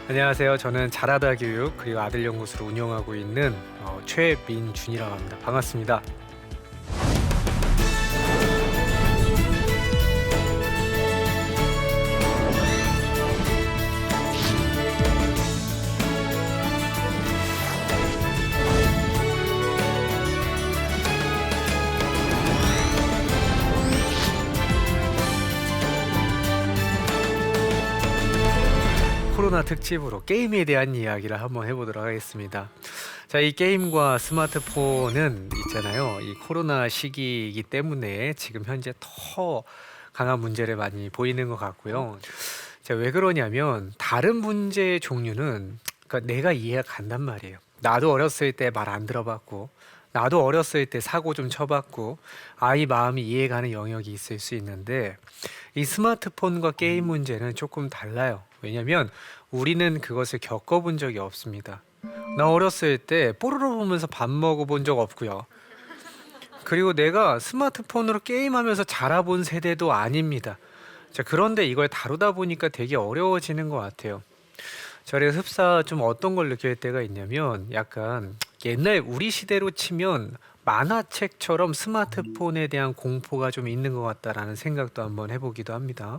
안녕하세요. 저는 잘하다 교육 그리고 아들 연구소를 운영하고 있는 최민준이라고 합니다. 반갑습니다. 코로나 특집으로 게임에 대한 이야기를 한번 해보도록 하겠습니다. 자, 이 게임과 스마트폰은 있잖아요. 이 코로나 시기이기 때문에 지금 현재 더 강한 문제를 많이 보이는 것 같고요. 자, 왜 그러냐면 다른 문제의 종류는 그러니까 내가 이해가 간단 말이에요. 나도 어렸을 때 말 안 들어봤고, 나도 어렸을 때 사고 좀 쳐봤고, 아이 마음이 이해가는 영역이 있을 수 있는데 이 스마트폰과 게임 문제는 조금 달라요. 왜냐면 우리는 그것을 겪어본 적이 없습니다. 나 어렸을 때 뽀로로 보면서 밥 먹어본 적 없고요. 그리고 내가 스마트폰으로 게임하면서 자라본 세대도 아닙니다. 자, 그런데 이걸 다루다 보니까 되게 어려워지는 것 같아요. 그래서 흡사 좀 어떤 걸 느낄 때가 있냐면 약간 옛날 우리 시대로 치면 만화책처럼 스마트폰에 대한 공포가 좀 있는 것 같다라는 생각도 한번 해보기도 합니다.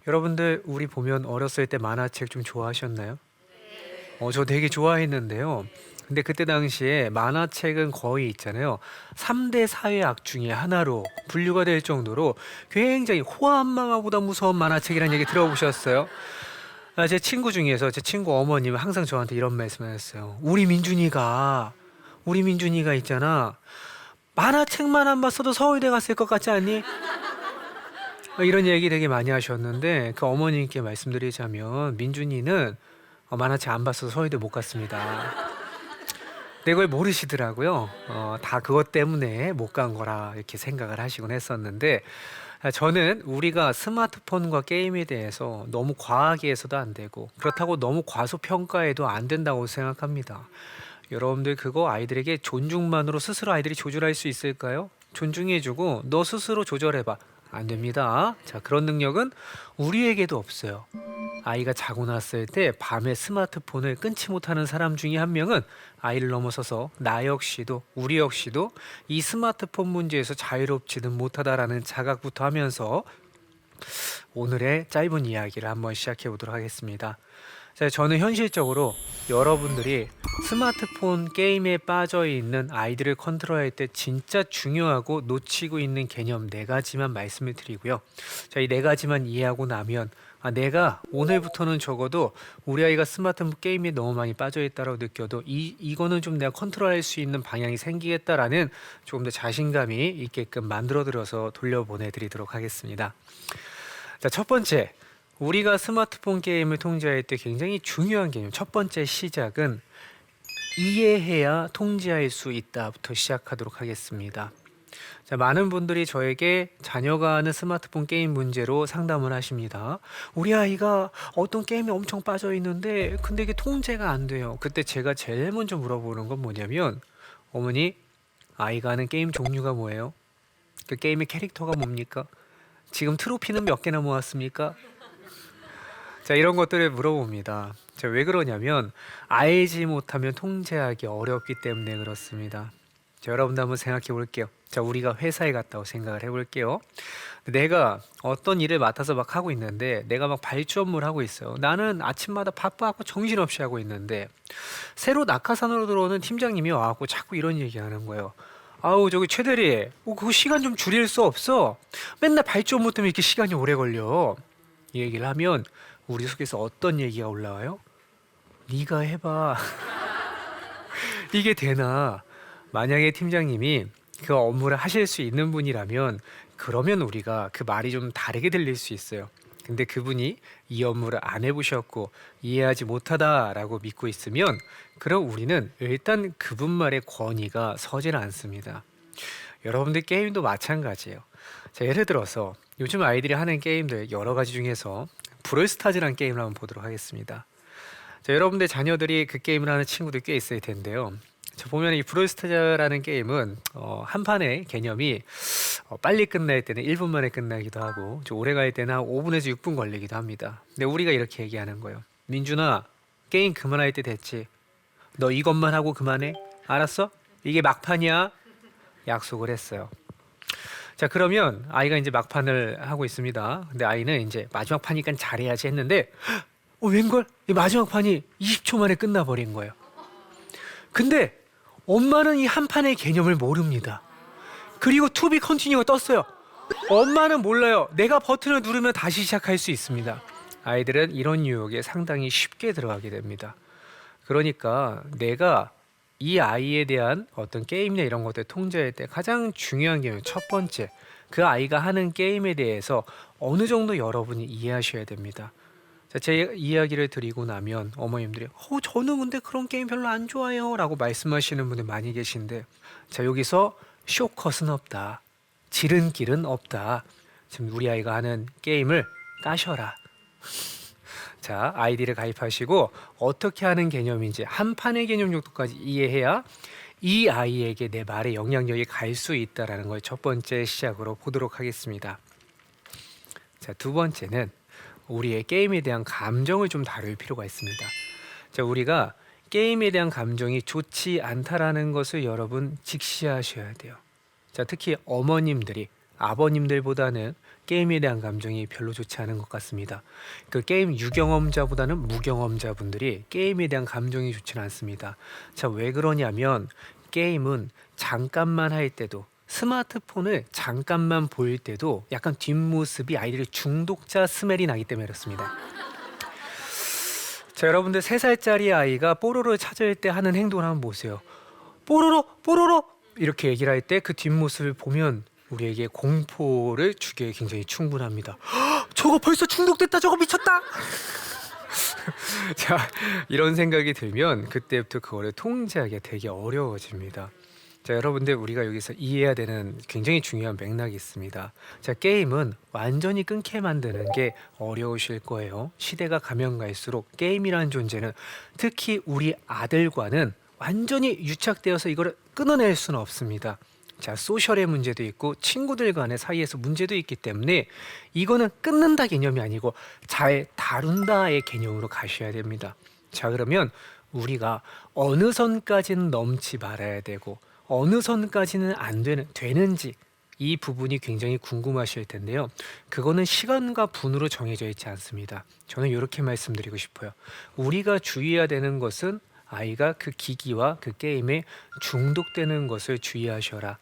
여러분들 우리 보면 어렸을 때 만화책 좀 좋아하셨나요? 저 되게 좋아했는데요. 근데 그때 당시에 만화책은 거의 있잖아요. 3대 사회악 중에 하나로 분류가 될 정도로 굉장히 호암망아보다 무서운 만화책이라는 얘기 들어보셨어요? 제 친구 중에서 제 친구 어머님은 항상 저한테 이런 말씀을 했어요. 우리 민준이가 있잖아. 만화책만 안 봤어도 서울대 갔을 것 같지 않니? 이런 얘기 되게 많이 하셨는데 그 어머님께 말씀드리자면 민준이는 만화책 안 봤어서 서울대 못 갔습니다. 근데 그걸 모르시더라고요. 다 그것 때문에 못 간 거라 이렇게 생각을 하시곤 했었는데 저는 우리가 스마트폰과 게임에 대해서 너무 과하게 해서도 안 되고 그렇다고 너무 과소평가해도 안 된다고 생각합니다. 여러분들 그거 아이들에게 존중만으로 스스로 아이들이 조절할 수 있을까요? 존중해주고 너 스스로 조절해봐. 안 됩니다. 자, 그런 능력은 우리에게도 없어요. 아이가 자고 났을 때 밤에 스마트폰을 끊지 못하는 사람 중에 한 명은 아이를 넘어서서 나 역시도 우리 역시도 이 스마트폰 문제에서 자유롭지는 못하다라는 자각부터 하면서 오늘의 짧은 이야기를 한번 시작해 보도록 하겠습니다. 자, 저는 현실적으로 여러분들이 스마트폰 게임에 빠져 있는 아이들을 컨트롤할 때 진짜 중요하고 놓치고 있는 개념 4가지만 말씀을 드리고요. 자, 이 4가지만 이해하고 나면 내가 오늘부터는 적어도 우리 아이가 스마트폰 게임에 너무 많이 빠져 있다고 느껴도 이거는 좀 내가 컨트롤할 수 있는 방향이 생기겠다라는 조금 더 자신감이 있게끔 만들어드려서 돌려보내드리도록 하겠습니다. 자, 첫 번째, 우리가 스마트폰 게임을 통제할 때 굉장히 중요한 개념, 첫 번째 시작은 이해해야 통제할 수 있다부터 시작하도록 하겠습니다. 자, 많은 분들이 저에게 자녀가 하는 스마트폰 게임 문제로 상담을 하십니다. 우리 아이가 어떤 게임에 엄청 빠져 있는데 근데 이게 통제가 안 돼요. 그때 제가 제일 먼저 물어보는 건 뭐냐면 어머니, 아이가 하는 게임 종류가 뭐예요? 그 게임의 캐릭터가 뭡니까? 지금 트로피는 몇 개나 모았습니까? 자, 이런 것들을 물어봅니다. 자, 왜 그러냐면 알지 못하면 통제하기 어렵기 때문에 그렇습니다. 자, 여러분도 한번 생각해 볼게요. 자, 우리가 회사에 갔다고 생각을 해볼게요. 내가 어떤 일을 맡아서 막 하고 있는데 내가 막 발주 업무를 하고 있어요. 나는 아침마다 바빠갖고 정신없이 하고 있는데 새로 낙하산으로 들어오는 팀장님이 와갖고 자꾸 이런 얘기하는 거예요. 아우, 저기 최 대리, 그거 시간 좀 줄일 수 없어? 맨날 발주 업무 때문에 이렇게 시간이 오래 걸려. 이 얘기를 하면 우리 속에서 어떤 얘기가 올라와요? 네가 해봐. 이게 되나? 만약에 팀장님이 그 업무를 하실 수 있는 분이라면 그러면 우리가 그 말이 좀 다르게 들릴 수 있어요. 근데 그분이 이 업무를 안 해보셨고 이해하지 못하다라고 믿고 있으면 그럼 우리는 일단 그분 말의 권위가 서질 않습니다. 여러분들 게임도 마찬가지예요. 자, 예를 들어서 요즘 아이들이 하는 게임들 여러 가지 중에서 브롤스타즈라는 게임을 한번 보도록 하겠습니다. 자, 여러분들 자녀들이 그 게임을 하는 친구들 꽤 있을 텐데요. 자, 보면 이 브롤스타즈라는 게임은 한 판의 개념이 빨리 끝날 때는 1분 만에 끝나기도 하고 좀 오래 갈 때는 한 5분에서 6분 걸리기도 합니다. 근데 우리가 이렇게 얘기하는 거예요. 민준아, 게임 그만할 때 됐지. 너 이것만 하고 그만해. 알았어? 이게 막판이야. 약속을 했어요. 자, 그러면 아이가 이제 막판을 하고 있습니다. 근데 아이는 이제 마지막 판이니까 잘해야지 했는데 웬걸? 이 마지막 판이 20초 만에 끝나버린 거예요. 근데 엄마는 이 한 판의 개념을 모릅니다. 그리고 투비 컨티뉴가 떴어요. 엄마는 몰라요. 내가 버튼을 누르면 다시 시작할 수 있습니다. 아이들은 이런 유혹에 상당히 쉽게 들어가게 됩니다. 그러니까 내가 이 아이에 대한 어떤 게임이나 이런 것들 통제할 때 가장 중요한 게 첫 번째, 그 아이가 하는 게임에 대해서 어느 정도 여러분이 이해하셔야 됩니다. 자, 제 이야기를 드리고 나면 어머님들이 저는 근데 그런 게임 별로 안 좋아해요 라고 말씀하시는 분들 많이 계신데, 자, 여기서 쇼컷은 없다, 지름길은 없다. 지금 우리 아이가 하는 게임을 까셔라. 자, 아이디를 가입하시고 어떻게 하는 개념인지 한 판의 개념 정도까지 이해해야 이 아이에게 내 말의 영향력이 갈 수 있다는 걸 첫 번째 시작으로 보도록 하겠습니다. 자, 두 번째는 우리의 게임에 대한 감정을 좀 다룰 필요가 있습니다. 자, 우리가 게임에 대한 감정이 좋지 않다라는 것을 여러분 직시하셔야 돼요. 자, 특히 어머님들이 아버님들보다는 게임에 대한 감정이 별로 좋지 않은 것 같습니다. 그 게임 유경험자보다는 무경험자분들이 게임에 대한 감정이 좋지는 않습니다. 자, 왜 그러냐면 게임은 잠깐만 할 때도, 스마트폰을 잠깐만 볼 때도 약간 뒷모습이 아이들의 중독자 스멜이 나기 때문에 그렇습니다. 자, 여러분들 3살짜리 아이가 뽀로로를 찾을 때 하는 행동을 한번 보세요. 뽀로로 뽀로로 이렇게 얘기를 할 때 그 뒷모습을 보면 우리에게 공포를 주기에 굉장히 충분합니다. 저거 벌써 중독됐다, 저거 미쳤다. 자, 이런 생각이 들면 그때부터 그거를 통제하기가 되게 어려워집니다. 자, 여러분들 우리가 여기서 이해해야 되는 굉장히 중요한 맥락이 있습니다. 자, 게임은 완전히 끊게 만드는 게 어려우실 거예요. 시대가 가면 갈수록 게임이라는 존재는 특히 우리 아들과는 완전히 유착되어서 이걸 끊어낼 수는 없습니다. 자, 소셜의 문제도 있고 친구들 간의 사이에서 문제도 있기 때문에 이거는 끊는다 개념이 아니고 잘 다룬다의 개념으로 가셔야 됩니다. 자, 그러면 우리가 어느 선까지는 넘지 말아야 되고 어느 선까지는 안 되는지 이 부분이 굉장히 궁금하실 텐데요. 그거는 시간과 분으로 정해져 있지 않습니다. 저는 이렇게 말씀드리고 싶어요. 우리가 주의해야 되는 것은 아이가 그 기기와 그 게임에 중독되는 것을 주의하셔라.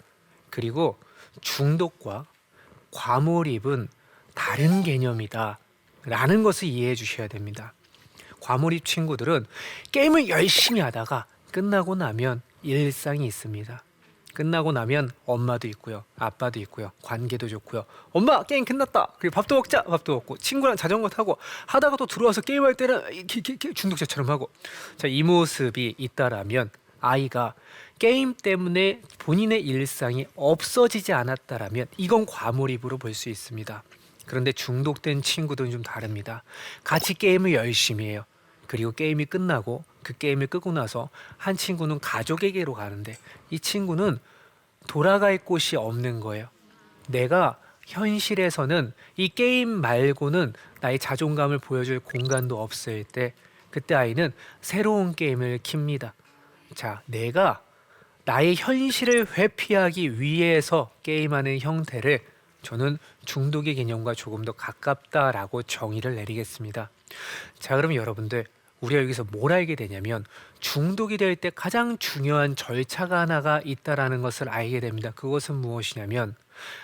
그리고 중독과 과몰입은 다른 개념이다 라는 것을 이해해 주셔야 됩니다. 과몰입 친구들은 게임을 열심히 하다가 끝나고 나면 일상이 있습니다. 끝나고 나면 엄마도 있고요, 아빠도 있고요, 관계도 좋고요. 엄마 게임 끝났다, 그리고 밥도 먹자, 밥도 먹고 친구랑 자전거 타고 하다가 또 들어와서 게임할 때는 중독자처럼 하고. 자, 이 모습이 있다라면 아이가 게임 때문에 본인의 일상이 없어지지 않았다라면 이건 과몰입으로 볼 수 있습니다. 그런데 중독된 친구들은 좀 다릅니다. 같이 게임을 열심히 해요. 그리고 게임이 끝나고 그 게임을 끄고 나서 한 친구는 가족에게로 가는데 이 친구는 돌아갈 곳이 없는 거예요. 내가 현실에서는 이 게임 말고는 나의 자존감을 보여줄 공간도 없을 때 그때 아이는 새로운 게임을 킵니다. 자, 내가 나의 현실을 회피하기 위해서 게임하는 형태를 저는 중독의 개념과 조금 더 가깝다라고 정의를 내리겠습니다. 자, 그럼 여러분들 우리가 여기서 뭘 알게 되냐면 중독이 될 때 가장 중요한 절차가 하나가 있다라는 것을 알게 됩니다. 그것은 무엇이냐면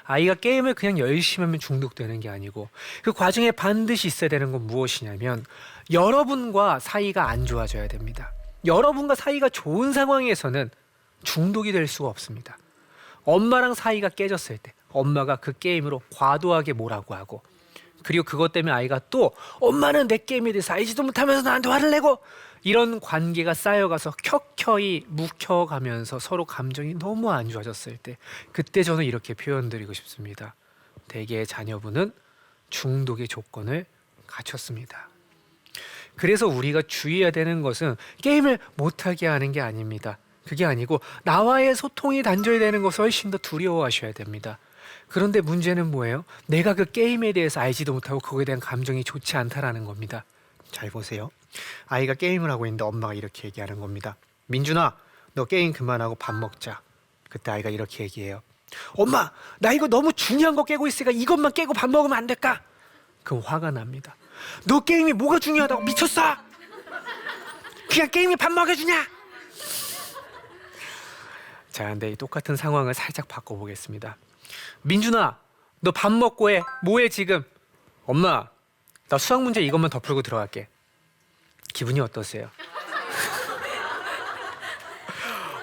아이가 게임을 그냥 열심히 하면 중독되는 게 아니고 그 과정에 반드시 있어야 되는 건 무엇이냐면 여러분과 사이가 안 좋아져야 됩니다. 여러분과 사이가 좋은 상황에서는 중독이 될 수가 없습니다. 엄마랑 사이가 깨졌을 때 엄마가 그 게임으로 과도하게 뭐라고 하고 그리고 그것 때문에 아이가 또 엄마는 내 게임에 대해서 알지도 못하면서 나한테 화를 내고 이런 관계가 쌓여가서 켜켜이 묵혀가면서 서로 감정이 너무 안 좋아졌을 때 그때 저는 이렇게 표현드리고 싶습니다. 대개의 자녀분은 중독의 조건을 갖췄습니다. 그래서 우리가 주의해야 되는 것은 게임을 못하게 하는 게 아닙니다. 그게 아니고 나와의 소통이 단절되는 것을 훨씬 더 두려워하셔야 됩니다. 그런데 문제는 뭐예요? 내가 그 게임에 대해서 알지도 못하고 그거에 대한 감정이 좋지 않다라는 겁니다. 잘 보세요. 아이가 게임을 하고 있는데 엄마가 이렇게 얘기하는 겁니다. 민준아, 너 게임 그만하고 밥 먹자. 그때 아이가 이렇게 얘기해요. 엄마, 나 이거 너무 중요한 거 깨고 있으니까 이것만 깨고 밥 먹으면 안 될까? 그럼 화가 납니다. 너 게임이 뭐가 중요하다고, 미쳤어? 그냥 게임이 밥 먹여주냐? 자, 근데 이 똑같은 상황을 살짝 바꿔보겠습니다. 민준아, 너 밥 먹고 해. 뭐해 지금? 엄마, 나 수학 문제 이것만 더 풀고 들어갈게. 기분이 어떠세요?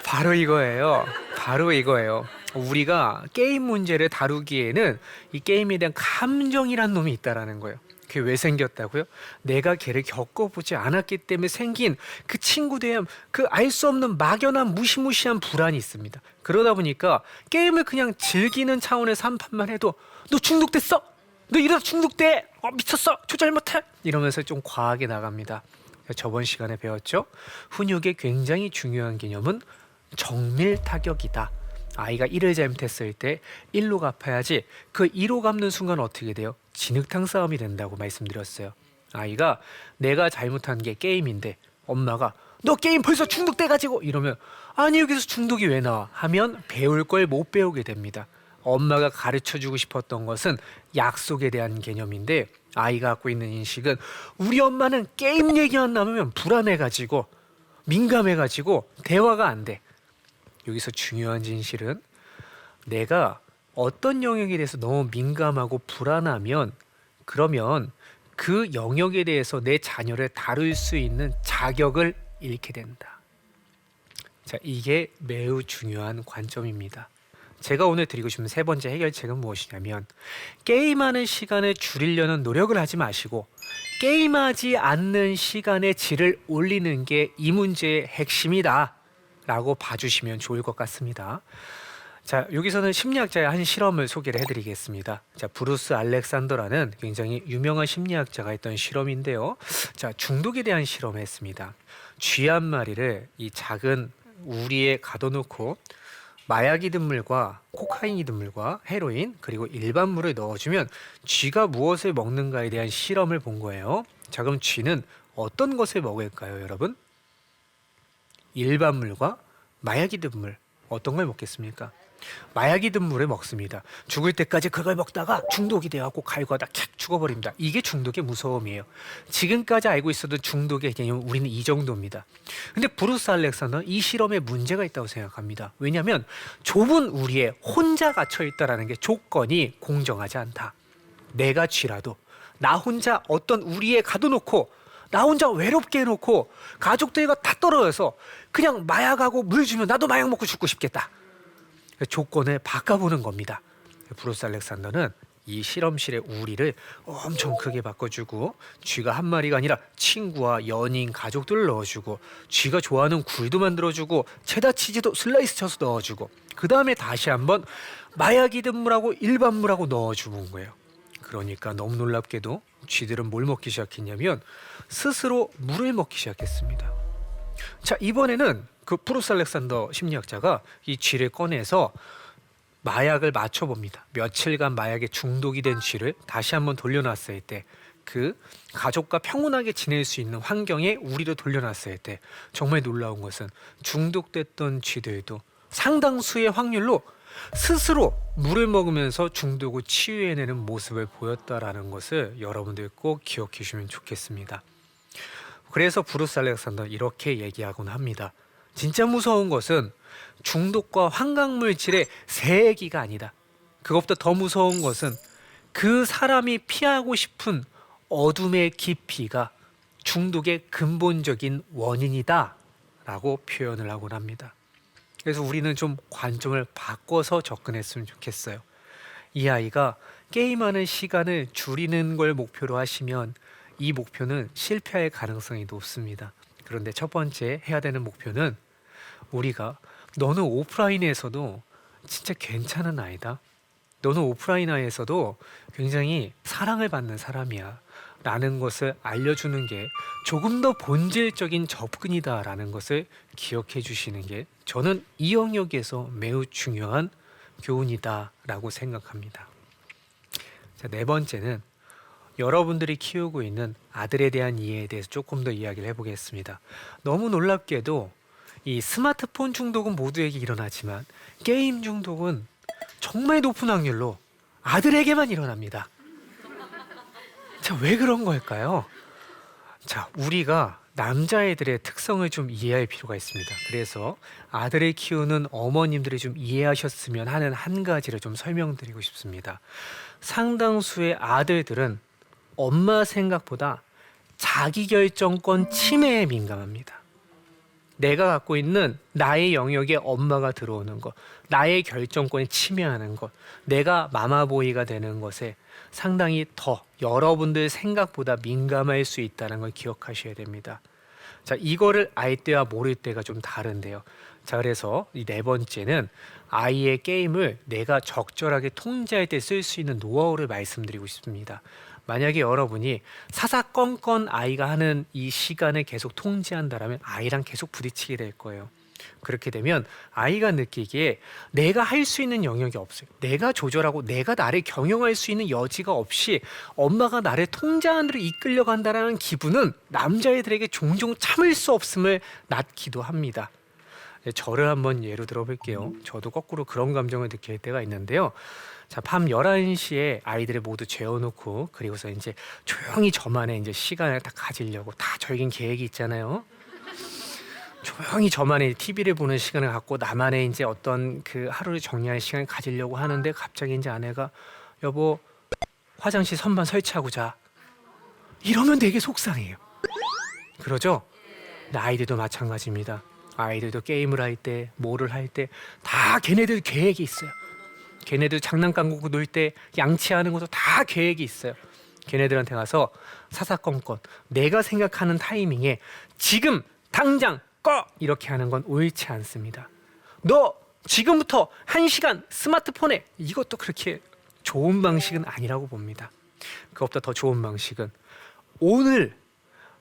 바로 이거예요. 바로 이거예요. 우리가 게임 문제를 다루기에는 이 게임에 대한 감정이란 놈이 있다라는 거예요. 그게 왜 생겼다고요? 내가 걔를 겪어보지 않았기 때문에 생긴 그 친구에 대한 그 알 수 없는 막연한 무시무시한 불안이 있습니다. 그러다 보니까 게임을 그냥 즐기는 차원에서 한 판만 해도 너 중독됐어? 너 이러다 중독돼? 미쳤어? 조절 못해? 이러면서 좀 과하게 나갑니다. 저번 시간에 배웠죠? 훈육의 굉장히 중요한 개념은 정밀 타격이다. 아이가 1을 잘못했을 때 1로 갚아야지 그 2로 갚는 순간 어떻게 돼요? 진흙탕 싸움이 된다고 말씀드렸어요. 아이가 내가 잘못한 게 게임인데 엄마가 너 게임 벌써 중독돼가지고 이러면 아니 여기서 중독이 왜 나와? 하면 배울 걸 못 배우게 됩니다. 엄마가 가르쳐주고 싶었던 것은 약속에 대한 개념인데 아이가 갖고 있는 인식은 우리 엄마는 게임 얘기만 나오면 불안해가지고 민감해가지고 대화가 안 돼. 여기서 중요한 진실은 내가 어떤 영역에 대해서 너무 민감하고 불안하면 그러면 그 영역에 대해서 내 자녀를 다룰 수 있는 자격을 잃게 된다. 자, 이게 매우 중요한 관점입니다. 제가 오늘 드리고 싶은 세 번째 해결책은 무엇이냐면 게임하는 시간을 줄이려는 노력을 하지 마시고 게임하지 않는 시간의 질을 올리는 게 이 문제의 핵심이다 라고 봐주시면 좋을 것 같습니다. 자, 여기서는 심리학자의 한 실험을 소개를 해드리겠습니다. 자, 브루스 알렉산더라는 굉장히 유명한 심리학자가 했던 실험인데요. 자, 중독에 대한 실험을 했습니다. 쥐 한 마리를 이 작은 우리에 가둬놓고 마약이든 물과 코카인이든 물과 헤로인 그리고 일반 물을 넣어주면 쥐가 무엇을 먹는가에 대한 실험을 본 거예요. 자, 그럼 쥐는 어떤 것을 먹을까요, 여러분? 일반 물과 마약이든 물 어떤 걸 먹겠습니까? 마약이든 물을 먹습니다. 죽을 때까지 그걸 먹다가 중독이 되어갖고 갈고하다 캬 죽어버립니다. 이게 중독의 무서움이에요. 지금까지 알고 있어도 중독의 개념은 우리는 이 정도입니다. 근데 브루스 알렉산더는 이 실험에 문제가 있다고 생각합니다. 왜냐하면 좁은 우리에 혼자 갇혀 있다는 게 조건이 공정하지 않다. 내가 쥐라도 나 혼자 어떤 우리에 가둬놓고 나 혼자 외롭게 해놓고 가족들과 다 떨어져서 그냥 마약하고 물 주면 나도 마약 먹고 죽고 싶겠다. 조건을 바꿔보는 겁니다. 브루스 알렉산더는 이 실험실의 우리를 엄청 크게 바꿔주고 쥐가 한 마리가 아니라 친구와 연인, 가족들을 넣어주고 쥐가 좋아하는 굴도 만들어주고 체다 치즈도 슬라이스 쳐서 넣어주고 그 다음에 다시 한번 마약이든 물하고 일반 물하고 넣어주는 거예요. 그러니까 너무 놀랍게도 쥐들은 뭘 먹기 시작했냐면 스스로 물을 먹기 시작했습니다. 자, 이번에는 그 브루스 알렉산더 심리학자가 이 쥐를 꺼내서 마약을 맞춰봅니다. 며칠간 마약에 중독이 된 쥐를 다시 한번 돌려놨을 때 그 가족과 평온하게 지낼 수 있는 환경에 우리를 돌려놨을 때 정말 놀라운 것은 중독됐던 쥐들도 상당수의 확률로 스스로 물을 먹으면서 중독을 치유해내는 모습을 보였다라는 것을 여러분들 꼭 기억해 주시면 좋겠습니다. 그래서 브루스 알렉산더 이렇게 얘기하곤 합니다. 진짜 무서운 것은 중독과 환각물질의 세기가 아니다. 그것보다 더 무서운 것은 그 사람이 피하고 싶은 어둠의 깊이가 중독의 근본적인 원인이다 라고 표현을 하곤 합니다. 그래서 우리는 좀 관점을 바꿔서 접근했으면 좋겠어요. 이 아이가 게임하는 시간을 줄이는 걸 목표로 하시면 이 목표는 실패할 가능성이 높습니다. 그런데 첫 번째 해야 되는 목표는 우리가 너는 오프라인에서도 진짜 괜찮은 아이다. 너는 오프라인에서도 굉장히 사랑을 받는 사람이야. 라는 것을 알려주는 게 조금 더 본질적인 접근이다 라는 것을 기억해 주시는 게 저는 이 영역에서 매우 중요한 교훈이다 라고 생각합니다. 자, 네 번째는 여러분들이 키우고 있는 아들에 대한 이해에 대해서 조금 더 이야기를 해보겠습니다. 너무 놀랍게도 이 스마트폰 중독은 모두에게 일어나지만 게임 중독은 정말 높은 확률로 아들에게만 일어납니다. 자, 왜 그런 걸까요? 자, 우리가 남자애들의 특성을 좀 이해할 필요가 있습니다. 그래서 아들을 키우는 어머님들이 좀 이해하셨으면 하는 한 가지를 좀 설명드리고 싶습니다. 상당수의 아들들은 엄마 생각보다 자기결정권 침해에 민감합니다. 내가 갖고 있는 나의 영역에 엄마가 들어오는 것, 나의 결정권이 침해하는 것, 내가 마마보이가 되는 것에 상당히 더 여러분들 생각보다 민감할 수 있다는 걸 기억하셔야 됩니다. 자, 이거를 알 때와 모를 때가 좀 다른데요. 자, 그래서 이 네 번째는 아이의 게임을 내가 적절하게 통제할 때 쓸 수 있는 노하우를 말씀드리고 싶습니다. 만약에 여러분이 사사건건 아이가 하는 이 시간을 계속 통제한다면 아이랑 계속 부딪히게 될 거예요. 그렇게 되면 아이가 느끼기에 내가 할 수 있는 영역이 없어요. 내가 조절하고 내가 나를 경영할 수 있는 여지가 없이 엄마가 나를 통제하는 대로 이끌려 간다는 기분은 남자애들에게 종종 참을 수 없음을 낳기도 합니다. 저를 한번 예로 들어볼게요. 저도 거꾸로 그런 감정을 느낄 때가 있는데요. 자, 밤 11시에 아이들을 모두 재워놓고 그리고서 이제 조용히 저만의 이제 시간을 딱 가지려고 다 저에겐 계획이 있잖아요. 조용히 저만의 TV를 보는 시간을 갖고 나만의 이제 어떤 그 하루를 정리하는 시간을 가지려고 하는데 갑자기 이제 아내가 여보 화장실 선반 설치하고 자 이러면 되게 속상해요. 그러죠? 근데 아이들도 마찬가지입니다. 아이들도 게임을 할 때 뭐를 할 때 다 걔네들 계획이 있어요. 걔네들 장난감 갖고 놀 때 양치하는 것도 다 계획이 있어요. 걔네들한테 가서 사사건건 내가 생각하는 타이밍에 지금 당장 꺼! 이렇게 하는 건 옳지 않습니다. 너 지금부터 1시간 스마트폰에 이것도 그렇게 좋은 방식은 아니라고 봅니다. 그것보다 더 좋은 방식은 오늘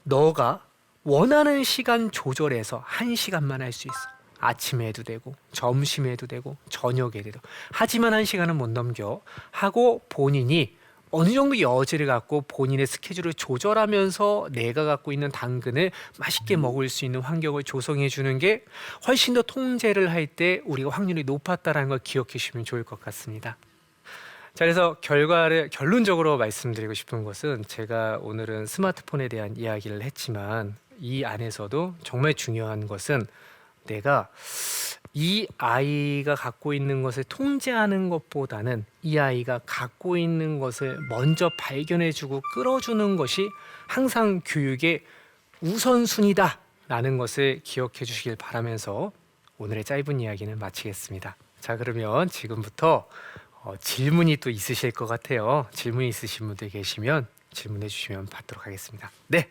너가 원하는 시간 조절해서 1시간만 할 수 있어. 아침에 해도 되고 점심에 해도 되고 저녁에 해도 되고 하지만 1시간은 못 넘겨 하고 본인이 어느 정도 여지를 갖고 본인의 스케줄을 조절하면서 내가 갖고 있는 당근을 맛있게 먹을 수 있는 환경을 조성해 주는 게 훨씬 더 통제를 할 때 우리가 확률이 높았다는 걸 기억해 주시면 좋을 것 같습니다. 자, 그래서 결론적으로 말씀드리고 싶은 것은 제가 오늘은 스마트폰에 대한 이야기를 했지만 이 안에서도 정말 중요한 것은 내가 이 아이가 갖고 있는 것을 통제하는 것보다는 이 아이가 갖고 있는 것을 먼저 발견해주고 끌어주는 것이 항상 교육의 우선순위다라는 것을 기억해 주시길 바라면서 오늘의 짧은 이야기는 마치겠습니다. 자, 그러면 지금부터 질문이 또 있으실 것 같아요. 질문이 있으신 분들 계시면 질문해 주시면 받도록 하겠습니다. 네.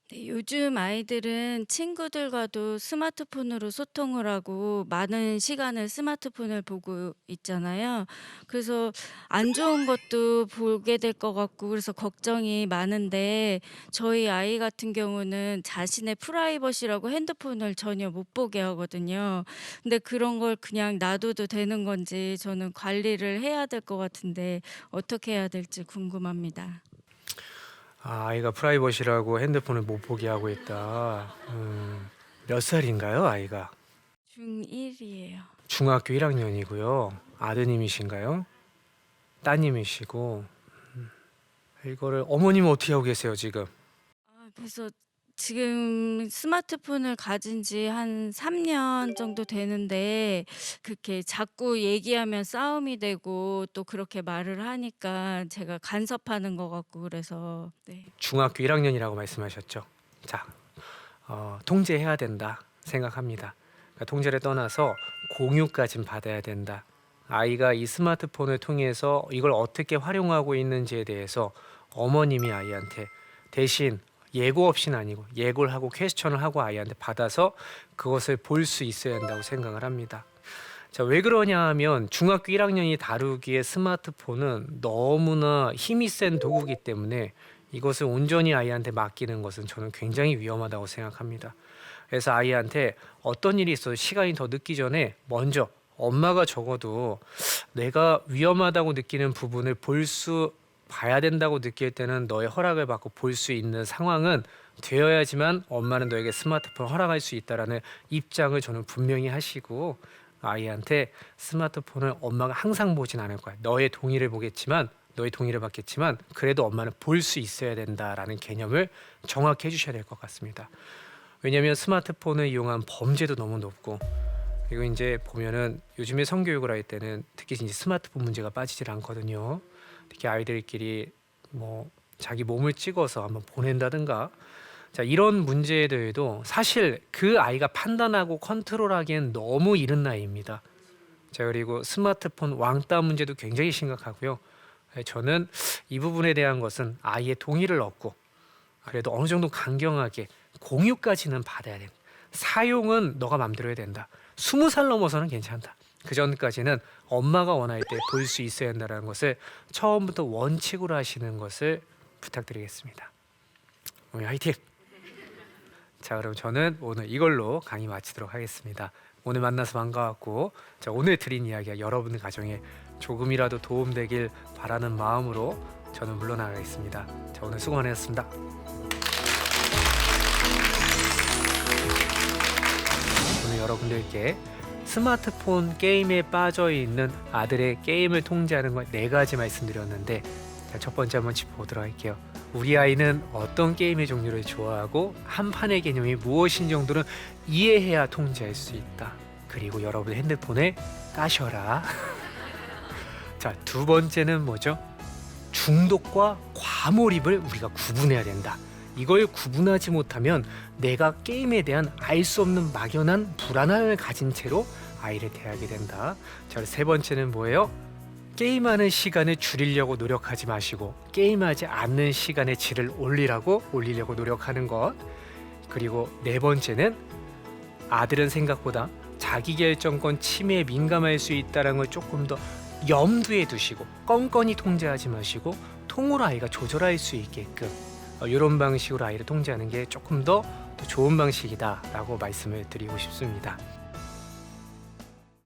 네, 요즘 아이들은 친구들과도 스마트폰으로 소통을 하고 많은 시간을 스마트폰을 보고 있잖아요. 그래서 안 좋은 것도 보게 될 것 같고 그래서 걱정이 많은데 저희 아이 같은 경우는 자신의 프라이버시라고 핸드폰을 전혀 못 보게 하거든요. 근데 그런 걸 그냥 놔둬도 되는 건지 저는 관리를 해야 될 것 같은데 어떻게 해야 될지 궁금합니다. 아이가 프라이버시라고 핸드폰을 못 보게 하고 있다. 몇 살인가요, 아이가? 중1이에요. 중학교 1학년이고요. 아드님이신가요? 따님이시고. 이거를 어머님은 어떻게 하고 계세요, 지금? 그래서 지금 스마트폰을 가진 지 한 3년 정도 되는데 그렇게 자꾸 얘기하면 싸움이 되고 또 그렇게 말을 하니까 제가 간섭하는 것 같고 그래서 네. 중학교 1학년이라고 말씀하셨죠. 자, 통제해야 된다 생각합니다. 그러니까 통제를 떠나서 공유까진 받아야 된다. 아이가 이 스마트폰을 통해서 이걸 어떻게 활용하고 있는지에 대해서 어머님이 아이한테 대신 예고 없이는 아니고 예고를 하고 퀘스천을 하고 아이한테 받아서 그것을 볼 수 있어야 한다고 생각을 합니다. 자, 왜 그러냐 하면 중학교 1학년이 다루기에 스마트폰은 너무나 힘이 센 도구이기 때문에 이것을 온전히 아이한테 맡기는 것은 저는 굉장히 위험하다고 생각합니다. 그래서 아이한테 어떤 일이 있어도 시간이 더 늦기 전에 먼저 엄마가 적어도 내가 위험하다고 느끼는 부분을 볼 수 봐야 된다고 느낄 때는 너의 허락을 받고 볼 수 있는 상황은 되어야지만 엄마는 너에게 스마트폰 허락할 수 있다라는 입장을 저는 분명히 하시고, 아이한테 스마트폰을 엄마가 항상 보진 않을 거야. 너의 동의를 받겠지만 그래도 엄마는 볼 수 있어야 된다라는 개념을 정확히 해주셔야 될 것 같습니다. 왜냐하면 스마트폰을 이용한 범죄도 너무 높고, 그리고 이제 보면은 요즘에 성교육을 할 때는 특히 이제 스마트폰 문제가 빠지질 않거든요. 특히 아이들끼리 뭐 자기 몸을 찍어서 한번 보낸다든가, 자, 이런 문제에 대해도 사실 그 아이가 판단하고 컨트롤하기엔 너무 이른 나이입니다. 자, 그리고 스마트폰 왕따 문제도 굉장히 심각하고요. 저는 이 부분에 대한 것은 아이의 동의를 얻고, 그래도 어느 정도 강경하게 공유까지는 받아야 된다. 사용은 너가 맘대로 해야 된다. 20살 넘어서는 괜찮다. 그 전까지는 엄마가 원할 때 볼 수 있어야 한다는 것을 처음부터 원칙으로 하시는 것을 부탁드리겠습니다. 오늘 화이팅! 자, 그럼 저는 오늘 이걸로 강의 마치도록 하겠습니다. 오늘 만나서 반가웠고, 자, 오늘 드린 이야기가 여러분 가정에 조금이라도 도움되길 바라는 마음으로 저는 물러나가겠습니다. 자, 오늘 수고 많으셨습니다. 오늘 여러분들께 스마트폰 게임에 빠져 있는 아들의 게임을 통제하는 것 4가지 말씀드렸는데, 자, 첫 번째 한번 짚어보도록 할게요. 우리 아이는 어떤 게임의 종류를 좋아하고 한 판의 개념이 무엇인 정도는 이해해야 통제할 수 있다. 그리고 여러분 핸드폰에 까셔라. 자, 두 번째는 뭐죠? 중독과 과몰입을 우리가 구분해야 된다. 이걸 구분하지 못하면 내가 게임에 대한 알 수 없는 막연한 불안함을 가진 채로 아이를 대하게 된다. 자, 세 번째는 뭐예요? 게임하는 시간을 줄이려고 노력하지 마시고 게임하지 않는 시간의 질을 올리려고 노력하는 것. 그리고 네 번째는 아들은 생각보다 자기결정권 침해에 민감할 수 있다는 걸 조금 더 염두에 두시고 껌껌이 통제하지 마시고 통으로 아이가 조절할 수 있게끔 이런 방식으로 아이를 통제하는 게 조금 더 좋은 방식이다 라고 말씀을 드리고 싶습니다.